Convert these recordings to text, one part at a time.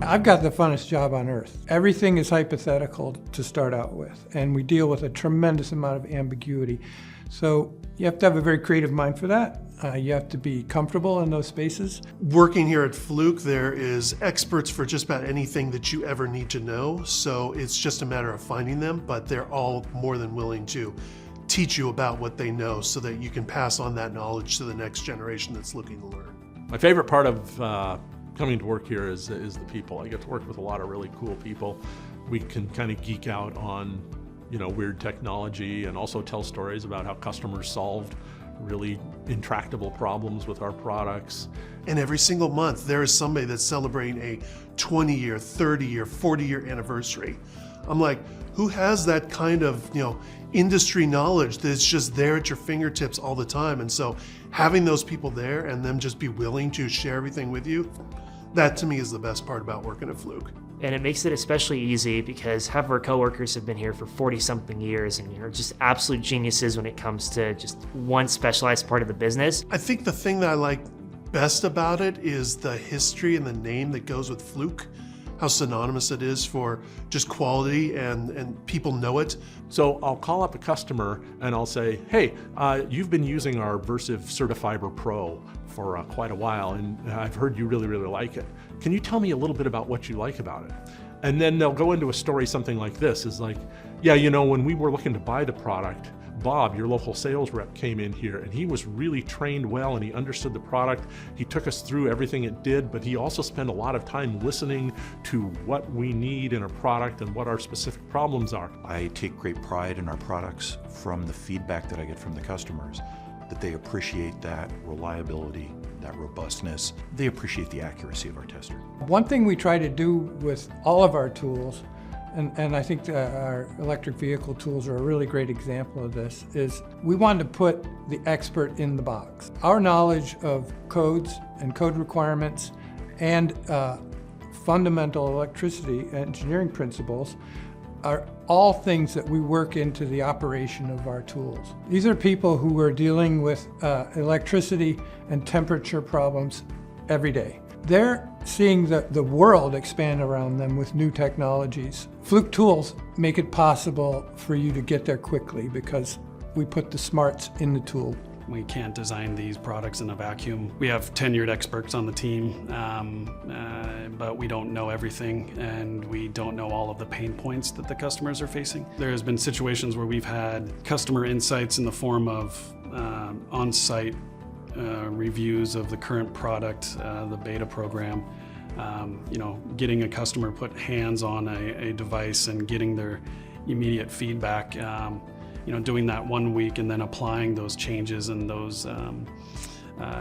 I've got the funnest job on earth. Everything is hypothetical to start out with, and we deal with a tremendous amount of ambiguity. So you have to have a very creative mind for that. You have to be comfortable in those spaces. Working here at Fluke, there is experts for just about anything that you ever need to know. So it's just a matter of finding them, but they're all more than willing to teach you about what they know so that you can pass on that knowledge to the next generation that's looking to learn. My favorite part of coming to work here is the people. I get to work with a lot of really cool people. We can kind of geek out on weird technology and also tell stories about how customers solved really intractable problems with our products. And every single month there is somebody that's celebrating a 20-year, 30-year, 40-year anniversary. I'm like, who has that kind of industry knowledge that's just there at your fingertips all the time? And so having those people there and them just be willing to share everything with you, that to me is the best part about working at Fluke. And it makes it especially easy because half of our coworkers have been here for 40-something years and are just absolute geniuses when it comes to just one specialized part of the business. I think the thing that I like best about it is the history and the name that goes with Fluke, how synonymous it is for just quality and people know it. So I'll call up a customer and I'll say, hey, you've been using our Versiv Certifiber Pro for quite a while, and I've heard you really, really like it. Can you tell me a little bit about what you like about it? And then they'll go into a story something like this, is like, yeah, when we were looking to buy the product, Bob, your local sales rep, came in here and he was really trained well and he understood the product. He took us through everything it did, but he also spent a lot of time listening to what we need in a product and what our specific problems are. I take great pride in our products from the feedback that I get from the customers, that they appreciate that reliability, that robustness. They appreciate the accuracy of our tester. One thing we try to do with all of our tools, and I think our electric vehicle tools are a really great example of this, is we want to put the expert in the box. Our knowledge of codes and code requirements and fundamental electricity engineering principles are all things that we work into the operation of our tools. These are people who are dealing with electricity and temperature problems every day. They're seeing the world expand around them with new technologies. Fluke tools make it possible for you to get there quickly because we put the smarts in the tool. We can't design these products in a vacuum. We have tenured experts on the team, but we don't know everything and we don't know all of the pain points that the customers are facing. There has been situations where we've had customer insights in the form of on-site reviews of the current product, the beta program. Getting a customer put hands on a device and getting their immediate feedback. Doing that 1 week and then applying those changes and those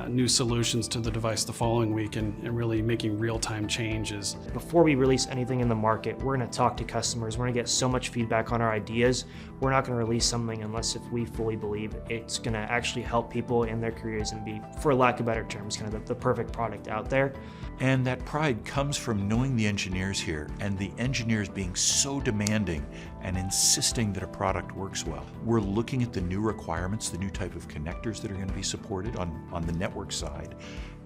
new solutions to the device the following week and really making real-time changes. Before we release anything in the market, we're going to talk to customers. We're going to get so much feedback on our ideas. We're not going to release something unless if we fully believe it's going to actually help people in their careers and be, for lack of better terms, kind of the perfect product out there. And that pride comes from knowing the engineers here and the engineers being so demanding and insisting that a product works well. We're looking at the new requirements, the new type of connectors that are going to be supported on the network side.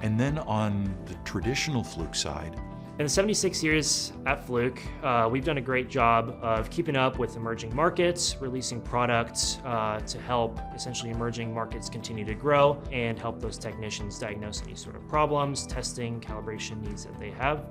And then on the traditional Fluke side, In the 76 years at Fluke, we've done a great job of keeping up with emerging markets, releasing products to help essentially emerging markets continue to grow and help those technicians diagnose any sort of problems, testing, calibration needs that they have.